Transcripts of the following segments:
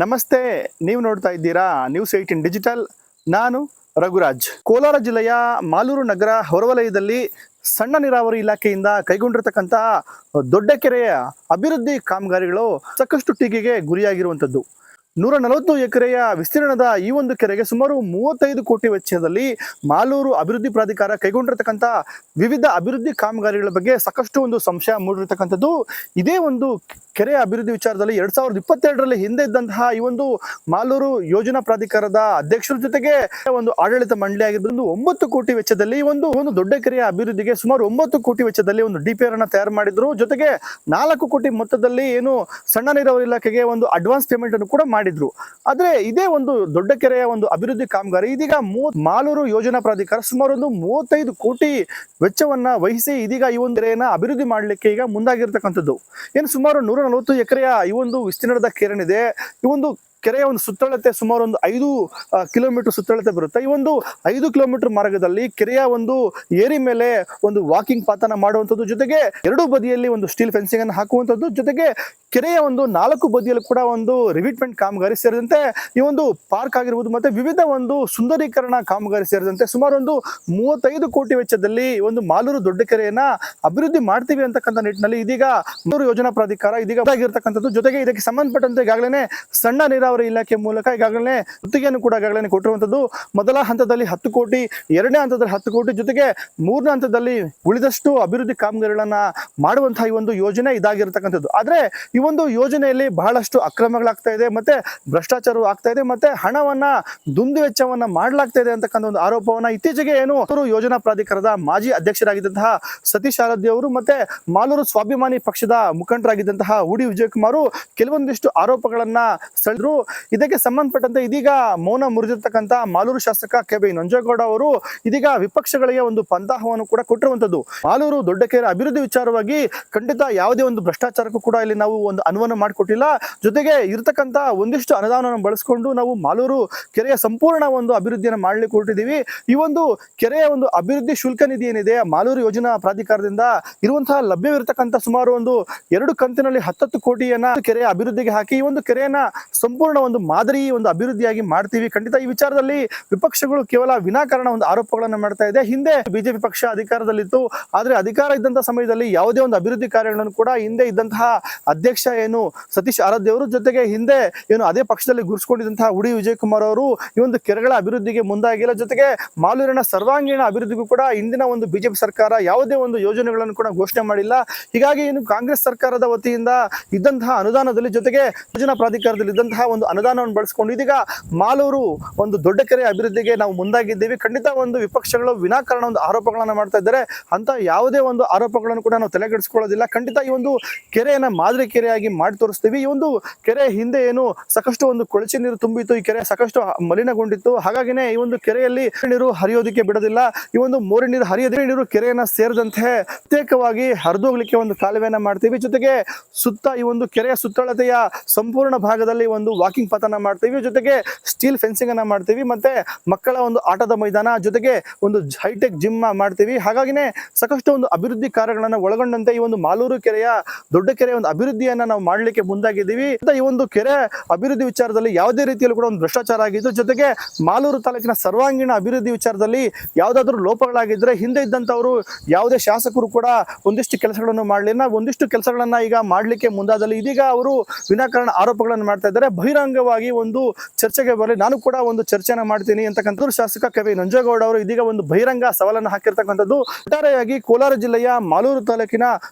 ನಮಸ್ತೆ, ನೀವು ನೋಡ್ತಾ ಇದ್ದೀರಾ News18 ಡಿಜಿಟಲ್. ನಾನು ರಘುರಾಜ್. ಕೋಲಾರ ಜಿಲ್ಲೆಯ ಮಾಲೂರು ನಗರ ಹೊರವಲಯದಲ್ಲಿ ಸಣ್ಣ ನೀರಾವರಿ ಇಲಾಖೆಯಿಂದ ಕೈಗೊಂಡಿರತಕ್ಕಂತಹ ದೊಡ್ಡ ಕೆರೆಯ ಅಭಿವೃದ್ಧಿ ಕಾಮಗಾರಿಗಳು ಸಾಕಷ್ಟು ಟೀಕೆಗೆ ಗುರಿಯಾಗಿರುವಂಥದ್ದು. 140 ಎಕರೆಯ ವಿಸ್ತೀರ್ಣದ ಈ ಒಂದು ಕೆರೆಗೆ ಸುಮಾರು 35 ಕೋಟಿ ವೆಚ್ಚದಲ್ಲಿ ಮಾಲೂರು ಅಭಿವೃದ್ಧಿ ಪ್ರಾಧಿಕಾರ ಕೈಗೊಂಡಿರತಕ್ಕಂಥ ವಿವಿಧ ಅಭಿವೃದ್ಧಿ ಕಾಮಗಾರಿಗಳ ಬಗ್ಗೆ ಸಾಕಷ್ಟು ಒಂದು ಸಂಶಯ ಮೂಡಿರತಕ್ಕಂಥದ್ದು. ಇದೇ ಒಂದು ಕೆರೆಯ ಅಭಿವೃದ್ಧಿ ವಿಚಾರದಲ್ಲಿ 2022ರಲ್ಲಿ ಹಿಂದೆ ಇದ್ದಂತಹ ಈ ಒಂದು ಮಾಲೂರು ಯೋಜನಾ ಪ್ರಾಧಿಕಾರದ ಅಧ್ಯಕ್ಷರ ಜೊತೆಗೆ ಒಂದು ಆಡಳಿತ ಮಂಡಳಿ ಆಗಿರ್ಬೋದು 9 ಕೋಟಿ ವೆಚ್ಚದಲ್ಲಿ ಒಂದು ದೊಡ್ಡ ಕೆರೆಯ ಅಭಿವೃದ್ಧಿಗೆ ಸುಮಾರು 9 ಕೋಟಿ ವೆಚ್ಚದಲ್ಲಿ ಒಂದು DPR ಅನ್ನ ತಯಾರು ಮಾಡಿದ್ರು. ಜೊತೆಗೆ 4 ಕೋಟಿ ಮೊತ್ತದಲ್ಲಿ ಏನು ಸಣ್ಣ ನೀರಾವರಿ ಇಲಾಖೆಗೆ ಒಂದು ಅಡ್ವಾನ್ಸ್ ಪೇಮೆಂಟ್ ಅನ್ನು ಕೂಡ ಮಾಡಿದ್ರು. ಆದ್ರೆ ಇದೇ ಒಂದು ದೊಡ್ಡ ಕೆರೆಯ ಒಂದು ಅಭಿವೃದ್ಧಿ ಕಾಮಗಾರಿ ಇದೀಗ ಮಾಲೂರು ಯೋಜನಾ ಪ್ರಾಧಿಕಾರ ಸುಮಾರು ಒಂದು 35 ಕೋಟಿ ವೆಚ್ಚವನ್ನ ವಹಿಸಿ ಇದೀಗ ಈ ಒಂದು ಕೆರೆಯನ್ನ ಅಭಿವೃದ್ಧಿ ಮಾಡಲಿಕ್ಕೆ ಈಗ ಮುಂದಾಗಿರ್ತಕ್ಕಂಥದ್ದು. ಏನು ಸುಮಾರು 140 ಎಕರೆಯ ಈ ಒಂದು ವಿಸ್ತೀರ್ಣದ ಕೆರೆನಿದೆ. ಈ ಒಂದು ಕೆರೆಯ ಒಂದು ಸುತ್ತಳತೆ ಸುಮಾರು ಒಂದು 5 ಕಿಲೋಮೀಟರ್ ಸುತ್ತಳತೆ ಬರುತ್ತೆ. ಈ ಒಂದು 5 ಕಿಲೋಮೀಟರ್ ಮಾರ್ಗದಲ್ಲಿ ಕೆರೆಯ ಒಂದು ಏರಿ ಮೇಲೆ ಒಂದು ವಾಕಿಂಗ್ ಪಾತನ ಮಾಡುವಂಥದ್ದು, ಜೊತೆಗೆ 2 ಬದಿಯಲ್ಲಿ ಒಂದು ಸ್ಟೀಲ್ ಫೆನ್ಸಿಂಗ್ ಅನ್ನು ಹಾಕುವಂಥದ್ದು, ಜೊತೆಗೆ ಕೆರೆಯ ಒಂದು 4 ಬದಿಯಲ್ಲಿ ಕೂಡ ಒಂದು ರಿವಿಟ್ಮೆಂಟ್ ಕಾಮಗಾರಿ ಸೇರಿದಂತೆ ಈ ಒಂದು ಪಾರ್ಕ್ ಆಗಿರ್ಬೋದು ಮತ್ತೆ ವಿವಿಧ ಒಂದು ಸುಂದರೀಕರಣ ಕಾಮಗಾರಿ ಸೇರಿದಂತೆ ಸುಮಾರು ಒಂದು 35 ಕೋಟಿ ವೆಚ್ಚದಲ್ಲಿ ಒಂದು ಮಾಲೂರು ದೊಡ್ಡ ಕೆರೆಯನ್ನ ಅಭಿವೃದ್ಧಿ ಮಾಡ್ತೀವಿ ಅಂತಕ್ಕಂಥ ನಿಟ್ಟಿನಲ್ಲಿ ಇದೀಗ ಮಾಲೂರು ಯೋಜನಾ ಪ್ರಾಧಿಕಾರ ಇದೀಗ ಆಗಿರ್ತಕ್ಕಂಥದ್ದು. ಜೊತೆಗೆ ಇದಕ್ಕೆ ಸಂಬಂಧಪಟ್ಟಂತೆ ಈಗಾಗಲೇ ಸಣ್ಣ ನೀರಾವರಿ ಇಲಾಖೆ ಮೂಲಕ ಈಗಾಗಲೇ ಗುತ್ತಿಗೆಯನ್ನು ಕೂಡ ಈಗಾಗಲೇ ಕೊಟ್ಟಿರುವಂತದ್ದು. ಮೊದಲ ಹಂತದಲ್ಲಿ 10 ಕೋಟಿ, ಎರಡನೇ ಹಂತದಲ್ಲಿ 10 ಕೋಟಿ, ಜೊತೆಗೆ ಮೂರನೇ ಹಂತದಲ್ಲಿ ಉಳಿದಷ್ಟು ಅಭಿವೃದ್ಧಿ ಕಾಮಗಾರಿಗಳನ್ನ ಮಾಡುವಂತಹ ಈ ಒಂದು ಯೋಜನೆ ಇದಾಗಿರ್ತಕ್ಕಂಥದ್ದು. ಆದ್ರೆ ಈ ಒಂದು ಯೋಜನೆಯಲ್ಲಿ ಬಹಳಷ್ಟು ಅಕ್ರಮಗಳಾಗ್ತಾ ಇದೆ, ಮತ್ತೆ ಭ್ರಷ್ಟಾಚಾರ ಆಗ್ತಾ ಇದೆ, ಮತ್ತೆ ಹಣವನ್ನ ದುಂದು ವೆಚ್ಚವನ್ನ ಮಾಡಲಾಗ್ತಾ ಇದೆ ಅಂತಕ್ಕಂಥ ಒಂದು ಆರೋಪವನ್ನ ಇತ್ತೀಚೆಗೆ ಏನು ಯೋಜನಾ ಪ್ರಾಧಿಕಾರದ ಮಾಜಿ ಅಧ್ಯಕ್ಷರಾಗಿದ್ದಂತಹ ಸತೀಶ್ ಆರಾಧ್ಯ ಅವರು ಮತ್ತೆ ಮಾಲೂರು ಸ್ವಾಭಿಮಾನಿ ಪಕ್ಷದ ಮುಖಂಡರಾಗಿದ್ದಂತಹ ಉಡಿ ವಿಜಯಕುಮಾರ್ ಕೆಲವೊಂದಿಷ್ಟು ಆರೋಪಗಳನ್ನ ಸೆಳೆದ್ರು. ಇದಕ್ಕೆ ಸಂಬಂಧಪಟ್ಟಂತೆ ಇದೀಗ ಮೌನ ಮುರಿದಿರ್ತಕ್ಕಂಥ ಮಾಲೂರು ಶಾಸಕ KV ನಂಜೇಗೌಡ ಅವರು ಇದೀಗ ವಿಪಕ್ಷಗಳಿಗೆ ಒಂದು ಪಂಥಾಹವನ್ನು ಕೂಡ ಕೊಟ್ಟಿರುವಂತದ್ದು. ಮಾಲೂರು ದೊಡ್ಡ ಕೆರೆ ಅಭಿವೃದ್ಧಿ ವಿಚಾರವಾಗಿ ಖಂಡಿತ ಯಾವುದೇ ಒಂದು ಭ್ರಷ್ಟಾಚಾರಕ್ಕೂ ಕೂಡ ಇಲ್ಲಿ ನಾವು ಒಂದು ಅನುವನ್ನು ಮಾಡಿಕೊಟ್ಟಿಲ್ಲ. ಜೊತೆಗೆ ಇರತಕ್ಕಂತ ಒಂದಿಷ್ಟು ಅನುದಾನವನ್ನು ಬಳಸಿಕೊಂಡು ನಾವು ಮಾಲೂರು ಕೆರೆಯ ಸಂಪೂರ್ಣ ಒಂದು ಅಭಿವೃದ್ಧಿಯನ್ನು ಮಾಡ್ಲಿಕ್ಕೆ ಹೊರಟಿದ್ದೀವಿ. ಈ ಒಂದು ಕೆರೆಯ ಒಂದು ಅಭಿವೃದ್ಧಿ ಶುಲ್ಕ ನಿಧಿ ಏನಿದೆ ಮಾಲೂರು ಯೋಜನಾ ಪ್ರಾಧಿಕಾರದಿಂದ ಇರುವಂತಹ ಲಭ್ಯವಿರತಕ್ಕಂತ ಸುಮಾರು ಒಂದು 2 ಕಂತಿನಲ್ಲಿ 10 ಕೋಟಿಯನ್ನ ಕೆರೆಯ ಅಭಿವೃದ್ಧಿಗೆ ಹಾಕಿ ಈ ಒಂದು ಕೆರೆಯನ್ನ ಸಂಪೂರ್ಣ ಒಂದು ಮಾದರಿ ಒಂದು ಅಭಿವೃದ್ಧಿಯಾಗಿ ಮಾಡ್ತೀವಿ. ಖಂಡಿತ ಈ ವಿಚಾರದಲ್ಲಿ ವಿಪಕ್ಷಗಳು ಕೇವಲ ವಿನಾಕಾರಣ ಒಂದು ಆರೋಪಗಳನ್ನು ಮಾಡ್ತಾ ಇದೆ. ಹಿಂದೆ ಬಿಜೆಪಿ ಪಕ್ಷ ಅಧಿಕಾರದಲ್ಲಿತ್ತು, ಆದ್ರೆ ಅಧಿಕಾರ ಇದ್ದಂತಹ ಸಮಯದಲ್ಲಿ ಯಾವುದೇ ಒಂದು ಅಭಿವೃದ್ಧಿ ಕಾರ್ಯಗಳನ್ನು ಕೂಡ ಹಿಂದೆ ಇದ್ದಂತಹ ಅಧ್ಯಕ್ಷ ಏನು ಸತೀಶ್ ಆರಾಧ್ಯ ಅವರು, ಜೊತೆಗೆ ಹಿಂದೆ ಏನು ಅದೇ ಪಕ್ಷದಲ್ಲಿ ಗುರುಸ್ಕೊಂಡಿದ್ದಂತಹ ಉಡಿ ವಿಜಯಕುಮಾರ್ ಅವರು ಈ ಒಂದು ಕೆರೆಗಳ ಅಭಿವೃದ್ಧಿಗೆ ಮುಂದಾಗಿಲ್ಲ. ಜೊತೆಗೆ ಮಾಲೂರಿನ ಸರ್ವಾಂಗೀಣ ಅಭಿವೃದ್ಧಿಗೂ ಕೂಡ ಇಂದಿನ ಒಂದು ಬಿಜೆಪಿ ಸರ್ಕಾರ ಯಾವುದೇ ಒಂದು ಯೋಜನೆಗಳನ್ನು ಕೂಡ ಘೋಷಣೆ ಮಾಡಿಲ್ಲ. ಹೀಗಾಗಿ ಏನು ಕಾಂಗ್ರೆಸ್ ಸರ್ಕಾರದ ವತಿಯಿಂದ ಇದ್ದಂತಹ ಅನುದಾನದಲ್ಲಿ ಜೊತೆಗೆ ಯೋಜನಾ ಪ್ರಾಧಿಕಾರದಲ್ಲಿ ಇದ್ದಂತಹ ಒಂದು ಅನುದಾನವನ್ನು ಬಳಸಿಕೊಂಡು ಇದೀಗ ಮಾಲೂರು ಒಂದು ದೊಡ್ಡ ಕೆರೆ ಅಭಿವೃದ್ಧಿಗೆ ನಾವು ಮುಂದಾಗಿದ್ದೀವಿ. ಖಂಡಿತ ಒಂದು ವಿಪಕ್ಷಗಳು ವಿನಾಕಾರಣ ಒಂದು ಆರೋಪಗಳನ್ನ ಮಾಡ್ತಾ ಇದ್ದಾರೆ. ಅಂತ ಯಾವುದೇ ಒಂದು ಆರೋಪಗಳನ್ನು ಕೂಡ ನಾವು ತಲೆಗೆಡಿಸ್ಕೊಳ್ಳೋದಿಲ್ಲ. ಖಂಡಿತ ಈ ಒಂದು ಕೆರೆಯನ್ನ ಮಾದರಿ ಕೆರೆಯಾಗಿ ಮಾಡಿ ತೋರಿಸ್ತೀವಿ. ಈ ಒಂದು ಕೆರೆ ಹಿಂದೆ ಏನು ಸಾಕಷ್ಟು ಒಂದು ಕೊಳಚೆ ನೀರು ತುಂಬಿತ್ತು, ಈ ಕೆರೆ ಸಾಕಷ್ಟು ಮಲಿನಗೊಂಡಿತ್ತು. ಹಾಗಾಗಿನೇ ಈ ಒಂದು ಕೆರೆಯಲ್ಲಿ ನೀರು ಹರಿಯೋದಕ್ಕೆ ಬಿಡೋದಿಲ್ಲ. ಈ ಒಂದು ಮೋರಿ ನೀರು ಹರಿಯದೇ ನೀರು ಕೆರೆಯನ್ನ ಸೇರಿದಂತೆ ಪ್ರತ್ಯೇಕವಾಗಿ ಹರಿದೋಗ್ಲಿಕ್ಕೆ ಒಂದು ಕಾಲುವೆಯನ್ನ ಮಾಡ್ತೀವಿ. ಜೊತೆಗೆ ಸುತ್ತ ಈ ಒಂದು ಕೆರೆಯ ಸುತ್ತಳತೆಯ ಸಂಪೂರ್ಣ ಭಾಗದಲ್ಲಿ ಒಂದು ವಾಕಿಂಗ್ ಪಾತನ ಮಾಡ್ತೀವಿ, ಜೊತೆಗೆ ಸ್ಟೀಲ್ ಫೆನ್ಸಿಂಗ್ ಅನ್ನ ಮಾಡ್ತೀವಿ, ಮತ್ತೆ ಮಕ್ಕಳ ಒಂದು ಆಟದ ಮೈದಾನ, ಜೊತೆಗೆ ಒಂದು ಹೈಟೆಕ್ ಜಿಮ್ ಮಾಡ್ತೀವಿ. ಹಾಗಾಗಿನೇ ಸಾಕಷ್ಟು ಒಂದು ಅಭಿವೃದ್ಧಿ ಕಾರ್ಯಗಳನ್ನ ಒಳಗೊಂಡಂತೆ ಈ ಒಂದು ಮಾಲೂರು ಕೆರೆಯ ದೊಡ್ಡ ಕೆರೆಯ ಒಂದು ಅಭಿವೃದ್ಧಿಯನ್ನ ನಾವು ಮಾಡ್ಲಿಕ್ಕೆ ಮುಂದಾಗಿದ್ದೀವಿ. ಈ ಒಂದು ಕೆರೆ ಅಭಿವೃದ್ಧಿ ವಿಚಾರದಲ್ಲಿ ಯಾವುದೇ ರೀತಿಯಲ್ಲೂ ಕೂಡ ಒಂದು ಭ್ರಷ್ಟಾಚಾರ ಆಗಿದ್ದು, ಜೊತೆಗೆ ಮಾಲೂರು ತಾಲೂಕಿನ ಸರ್ವಾಂಗೀಣ ಅಭಿವೃದ್ಧಿ ವಿಚಾರದಲ್ಲಿ ಯಾವ್ದಾದ್ರು ಲೋಪಗಳಾಗಿದ್ರೆ ಹಿಂದೆ ಇದ್ದಂತವರು ಯಾವುದೇ ಶಾಸಕರು ಕೂಡ ಒಂದಿಷ್ಟು ಕೆಲಸಗಳನ್ನು ಮಾಡಲಿಲ್ಲ. ಒಂದಿಷ್ಟು ಕೆಲಸಗಳನ್ನ ಈಗ ಮಾಡ್ಲಿಕ್ಕೆ ಮುಂದಾದಲ್ಲಿ ಇದೀಗ ಅವರು ವಿನಾಕಾರಣ ಆರೋಪಗಳನ್ನು ಮಾಡ್ತಾ ಇದ್ದಾರೆ. ಬಹಿರಂಗವಾಗಿ ಒಂದು ಚರ್ಚೆಗೆ ಬರಲಿ, ನಾನು ಕೂಡ ಒಂದು ಚರ್ಚೆನ ಮಾಡ್ತೀನಿ ಅಂತಕ್ಕಂಥ ಶಾಸಕ KV ನಂಜೇಗೌಡ ಅವರು ಇದೀಗ ಒಂದು ಬಹಿರಂಗ ಸವಾಲನ್ನು ಹಾಕಿರ್ತಕ್ಕಂಥದ್ದು. ಒಟ್ಟಾರೆಯಾಗಿ ಕೋಲಾರ ಜಿಲ್ಲೆಯ ಮಾಲೂರು ತಾಲೂಕಿನ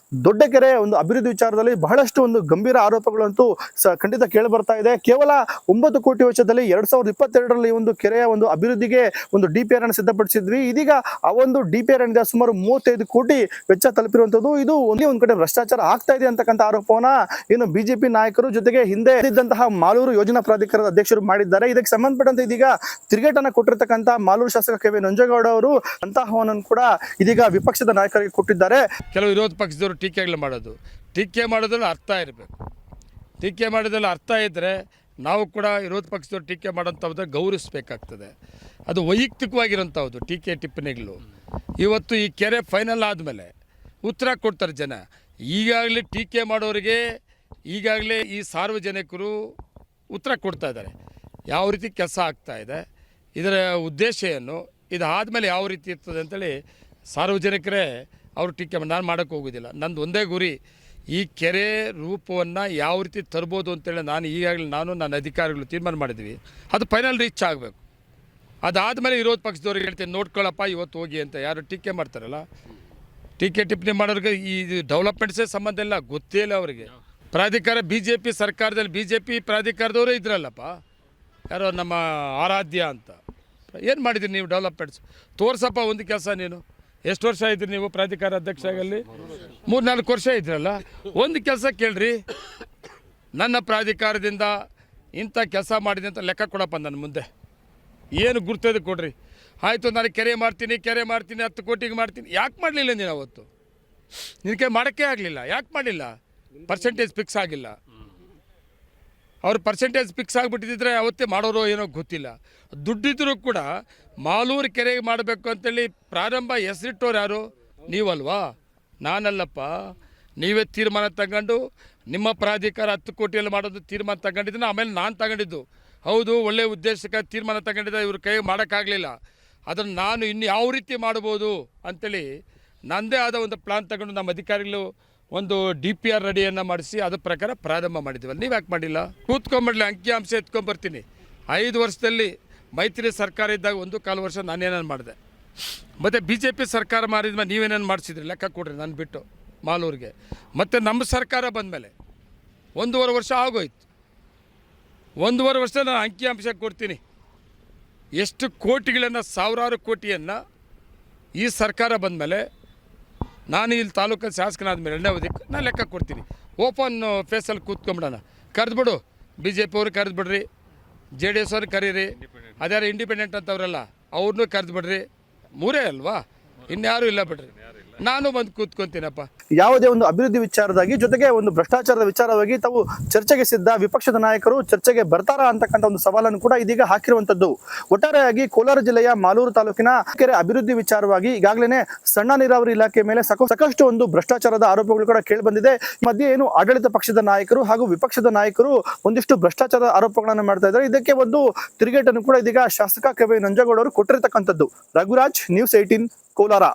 ದೊಡ್ಡ ಕೆರೆ ಒಂದು ಅಭಿವೃದ್ಧಿ ವಿಚಾರದಲ್ಲಿ ಬಹಳಷ್ಟು ಒಂದು ಗಂಭೀರ ಆರೋಪಗಳಂತೂ ಖಂಡಿತ ಕೇಳಿ ಬರ್ತಾ ಇದೆ. ಕೇವಲ 9 ಕೋಟಿ ವೆಚ್ಚದಲ್ಲಿ 2022ರಲ್ಲಿ ಒಂದು ಕೆರೆಯ ಒಂದು ಅಭಿವೃದ್ಧಿಗೆ ಒಂದು DPR ಅನ್ನು ಸಿದ್ಧಪಡಿಸಿದ್ವಿ. ಇದೀಗ ಆ ಒಂದು DPR ಏನಿದೆ ಸುಮಾರು 35 ಕೋಟಿ ವೆಚ್ಚ ತಲುಪಿರುವಂತದ್ದು. ಇದು ಒಂದ್ ಕಡೆ ಭ್ರಷ್ಟಾಚಾರ ಆಗ್ತಾ ಇದೆ ಅಂತಕ್ಕಂಥ ಆರೋಪವನ್ನ ಏನು ಬಿಜೆಪಿ ನಾಯಕರು ಜೊತೆಗೆ ಹಿಂದೆ ಇದ್ದಂತಹ ಮಾಲೂರು ಯೋಜನಾ ಪ್ರಾಧಿಕಾರದ ಅಧ್ಯಕ್ಷರು ಮಾಡಿದ್ದಾರೆ. ಇದಕ್ಕೆ ಸಂಬಂಧಪಟ್ಟಂತೆ ಇದೀಗ ತಿರುಗೇಟನ್ನ ಕೊಟ್ಟಿರ್ತಕ್ಕಂಥ ಮಾಲೂರು ಶಾಸಕ KV ನಂಜೇಗೌಡ ಅವರು ಅಂತಹವನ್ನು ಕೂಡ ಇದೀಗ ವಿಪಕ್ಷದ ನಾಯಕರಿಗೆ ಕೊಟ್ಟಿದ್ದಾರೆ. ಕೆಲವು ವಿರೋಧ ಪಕ್ಷದವರು ಟೀಕೆಗಳು ಮಾಡೋದ್ರಲ್ಲಿ ಅರ್ಥ ಇರಬೇಕು. ಟೀಕೆ ಮಾಡೋದ್ರಲ್ಲಿ ಅರ್ಥ ಇದ್ದರೆ ನಾವು ಕೂಡ ವಿರೋಧ ಪಕ್ಷದವರು ಟೀಕೆ ಮಾಡೋಂಥದ್ದು ಗೌರವಿಸಬೇಕಾಗ್ತದೆ. ಅದು ವೈಯಕ್ತಿಕವಾಗಿರೋಂಥದ್ದು ಟೀಕೆ ಟಿಪ್ಪಣಿಗಳು. ಇವತ್ತು ಈ ಕೆರೆ ಫೈನಲ್ ಆದಮೇಲೆ ಉತ್ತರ ಕೊಡ್ತಾರೆ ಜನ. ಈಗಾಗಲೇ ಟೀಕೆ ಮಾಡೋರಿಗೆ ಈಗಾಗಲೇ ಈ ಸಾರ್ವಜನಿಕರು ಉತ್ತರ ಕೊಡ್ತಾ ಇದ್ದಾರೆ. ಯಾವ ರೀತಿ ಕೆಲಸ ಆಗ್ತಾ ಇದೆ, ಇದರ ಉದ್ದೇಶ ಏನು, ಇದಾದಮೇಲೆ ಯಾವ ರೀತಿ ಇರ್ತದೆ ಅಂತೇಳಿ ಸಾರ್ವಜನಿಕರೇ ಅವರು ಟೀಕೆ ನಾನು ಮಾಡೋಕ್ಕೆ ಹೋಗೋದಿಲ್ಲ. ನಂದು ಒಂದೇ ಗುರಿ, ಈ ಕೆರೆ ರೂಪವನ್ನು ಯಾವ ರೀತಿ ತರ್ಬೋದು ಅಂತೇಳಿ ಈಗಾಗಲೇ ನನ್ನ ಅಧಿಕಾರಿಗಳು ತೀರ್ಮಾನ ಮಾಡಿದ್ವಿ. ಅದು ಫೈನಲ್ ರೀಚ್ ಆಗಬೇಕು. ಅದಾದಮೇಲೆ ವಿರೋಧ ಪಕ್ಷದವ್ರಿಗೆ ಹೇಳ್ತೀನಿ, ನೋಡ್ಕೊಳ್ಳಪ್ಪ ಇವತ್ತು ಹೋಗಿ ಅಂತ. ಯಾರು ಟೀಕೆ ಮಾಡ್ತಾರಲ್ಲ, ಟೀಕೆ ಟಿಪ್ಪಣಿ ಮಾಡೋರಿಗೆ ಈ ಡೆವಲಪ್ಮೆಂಟ್ಸೇ ಸಂಬಂಧ ಇಲ್ಲ, ಗೊತ್ತೇ ಇಲ್ಲ ಅವರಿಗೆ. ಪ್ರಾಧಿಕಾರ BJP ಸರ್ಕಾರದಲ್ಲಿ BJP ಪ್ರಾಧಿಕಾರದವರೇ ಇದ್ರಲ್ಲಪ್ಪ, ಯಾರೋ ನಮ್ಮ ಆರಾಧ್ಯ ಅಂತ. ಏನು ಮಾಡಿದ್ರಿ ನೀವು ಡೆವಲಪ್ಮೆಂಟ್ಸ್? ತೋರ್ಸಪ್ಪ ಒಂದು ಕೆಲಸ. ನೀನು ಎಷ್ಟು ವರ್ಷ ಇದ್ರಿ ನೀವು ಪ್ರಾಧಿಕಾರ ಅಧ್ಯಕ್ಷ ಆಗಲಿ? 3-4 ವರ್ಷ ಇದ್ರಲ್ಲ. ಒಂದು ಕೆಲಸ ಕೇಳ್ರಿ, ನನ್ನ ಪ್ರಾಧಿಕಾರದಿಂದ ಇಂಥ ಕೆಲಸ ಮಾಡಿದೆ ಅಂತ ಲೆಕ್ಕ ಕೊಡಪ್ಪ ನನ್ನ ಮುಂದೆ. ಏನು ಗುರ್ತದೆ ಕೊಡ್ರಿ. ಆಯಿತು, ನಾನು ಕೆರೆ ಮಾಡ್ತೀನಿ 10 ಕೋಟಿಗೆ ಮಾಡ್ತೀನಿ. ಯಾಕೆ ಮಾಡಲಿಲ್ಲ ನೀನು ಅವತ್ತು? ನಿನಗೆ ಮಾಡೋಕ್ಕೆ ಆಗಲಿಲ್ಲ. ಯಾಕೆ ಮಾಡಲಿಲ್ಲ? ಪರ್ಸೆಂಟೇಜ್ ಫಿಕ್ಸ್ ಆಗಿಲ್ಲ. ಅವ್ರ ಪರ್ಸೆಂಟೇಜ್ ಫಿಕ್ಸ್ ಆಗಿಬಿಟ್ಟಿದ್ರೆ ಅವತ್ತೇ ಮಾಡೋರು ಏನೋ ಗೊತ್ತಿಲ್ಲ. ದುಡ್ಡಿದ್ರೂ ಕೂಡ ಮಾಲೂರು ಕೆರೆಗೆ ಮಾಡಬೇಕು ಅಂತೇಳಿ ಪ್ರಾರಂಭ ಹೆಸರಿಟ್ಟವ್ರು ಯಾರು? ನೀವಲ್ವಾ, ನಾನಲ್ಲಪ್ಪ. ನೀವೇ ತೀರ್ಮಾನ ತಗೊಂಡು ನಿಮ್ಮ ಪ್ರಾಧಿಕಾರ 10 ಕೋಟಿಯಲ್ಲಿ ಮಾಡೋದು ತೀರ್ಮಾನ ತಗೊಂಡಿದ್ದನ್ನ ಆಮೇಲೆ ನಾನು ತಗೊಂಡಿದ್ದು. ಹೌದು, ಒಳ್ಳೆಯ ಉದ್ದೇಶಕ್ಕೆ ತೀರ್ಮಾನ ತಗೊಂಡಿದ್ದೆ, ಇವ್ರ ಕೈ ಮಾಡೋಕ್ಕಾಗಲಿಲ್ಲ. ಅದನ್ನು ನಾನು ಇನ್ನು ಯಾವ ರೀತಿ ಮಾಡ್ಬೋದು ಅಂಥೇಳಿ ನನ್ನದೇ ಆದ ಒಂದು ಪ್ಲಾನ್ ತಗೊಂಡು ನಮ್ಮ ಅಧಿಕಾರಿಗಳು ಒಂದು DPR ರೆಡಿಯನ್ನು ಮಾಡಿಸಿ ಅದ್ರ ಪ್ರಕಾರ ಪ್ರಾರಂಭ ಮಾಡಿದ್ದೀವಲ್ಲ. ನೀವು ಯಾಕೆ ಮಾಡಿಲ್ಲ? ಕೂತ್ಕೊಂಡ್ಬಿಡ್ಲಿ, ಅಂಕಿಅಂಶ ಎತ್ಕೊಂಡ್ಬರ್ತೀನಿ. 5 ವರ್ಷದಲ್ಲಿ ಮೈತ್ರಿ ಸರ್ಕಾರ ಇದ್ದಾಗ 1.25 ವರ್ಷ ನಾನೇನೇನು ಮಾಡಿದೆ, ಮತ್ತು BJP ಸರ್ಕಾರ ಮಾಡಿದ್ಮೇಲೆ ನೀವೇನೇನು ಮಾಡಿಸಿದ್ರಿ ಲೆಕ್ಕ ಕೊಡ್ರಿ ನಾನು ಬಿಟ್ಟು ಮಾಲೂರಿಗೆ. ಮತ್ತು ನಮ್ಮ ಸರ್ಕಾರ ಬಂದಮೇಲೆ 1.5 ವರ್ಷ ಆಗೋಯ್ತು. 1.5 ವರ್ಷ ನಾನು ಅಂಕಿಅಂಶ ಕೊಡ್ತೀನಿ. ಎಷ್ಟು ಕೋಟಿಗಳನ್ನು, ಸಾವಿರಾರು ಕೋಟಿಯನ್ನು ಈ ಸರ್ಕಾರ ಬಂದಮೇಲೆ, ನಾನು ಇಲ್ಲಿ ತಾಲೂಕಲ್ಲಿ ಶಾಸಕನಾದ ಮೇಲೆ 2ನೇ ಅವಧಿಗೆ ನಾನು ಲೆಕ್ಕ ಕೊಡ್ತೀನಿ. ಓಪನ್ ಫೇಸಲ್ಲಿ ಕೂತ್ಕೊಂಬಿಡೋಣ. ಕರೆದ್ಬಿಡು, BJP ಅವ್ರು ಕರೆದ್ಬಿಡ್ರಿ, JDS ಅವ್ರಿಗೆ ಕರೀರಿ, ಅದ್ಯಾರು ಇಂಡಿಪೆಂಡೆಂಟ್ ಅಂತವ್ರಲ್ಲ ಅವ್ರನ್ನೂ ಕರೆದ್ಬಿಡ್ರಿ. 3 ಅಲ್ವಾ, ಇನ್ಯಾರೂ ಇಲ್ಲ ಬಿಡ್ರಿ. ನಾನು ಬಂದು ಕೂತ್ಕೊಂತೀನಪ್ಪ. ಯಾವುದೇ ಒಂದು ಅಭಿವೃದ್ಧಿ ವಿಚಾರದಾಗಿ ಜೊತೆಗೆ ಒಂದು ಭ್ರಷ್ಟಾಚಾರದ ವಿಚಾರವಾಗಿ ತಾವು ಚರ್ಚೆಗೆ ಸಿದ್ಧ, ವಿಪಕ್ಷದ ನಾಯಕರು ಚರ್ಚೆಗೆ ಬರ್ತಾರಾ ಅಂತಕ್ಕಂಥ ಒಂದು ಸವಾಲನ್ನು ಕೂಡ ಇದೀಗ ಹಾಕಿರುವಂತದ್ದು. ಒಟ್ಟಾರೆಯಾಗಿ ಕೋಲಾರ ಜಿಲ್ಲೆಯ ಮಾಲೂರು ತಾಲೂಕಿನ ಕೆರೆ ಅಭಿವೃದ್ಧಿ ವಿಚಾರವಾಗಿ ಈಗಾಗಲೇ ಸಣ್ಣ ನೀರಾವರಿ ಇಲಾಖೆ ಮೇಲೆ ಸಾಕಷ್ಟು ಒಂದು ಭ್ರಷ್ಟಾಚಾರದ ಆರೋಪಗಳು ಕೂಡ ಕೇಳಿ ಬಂದಿದೆ. ಮಧ್ಯೆ ಏನು ಆಡಳಿತ ಪಕ್ಷದ ನಾಯಕರು ಹಾಗೂ ವಿಪಕ್ಷದ ನಾಯಕರು ಒಂದಿಷ್ಟು ಭ್ರಷ್ಟಾಚಾರದ ಆರೋಪಗಳನ್ನು ಮಾಡ್ತಾ ಇದ್ದಾರೆ. ಇದಕ್ಕೆ ಒಂದು ತಿರುಗೇಟನ್ನು ಕೂಡ ಇದೀಗ ಶಾಸಕ KY ನಂಜೇಗೌಡ ಅವರು ಕೊಟ್ಟಿರತಕ್ಕಂಥದ್ದು. ರಘುರಾಜ್, News 18, ಕೋಲಾರ.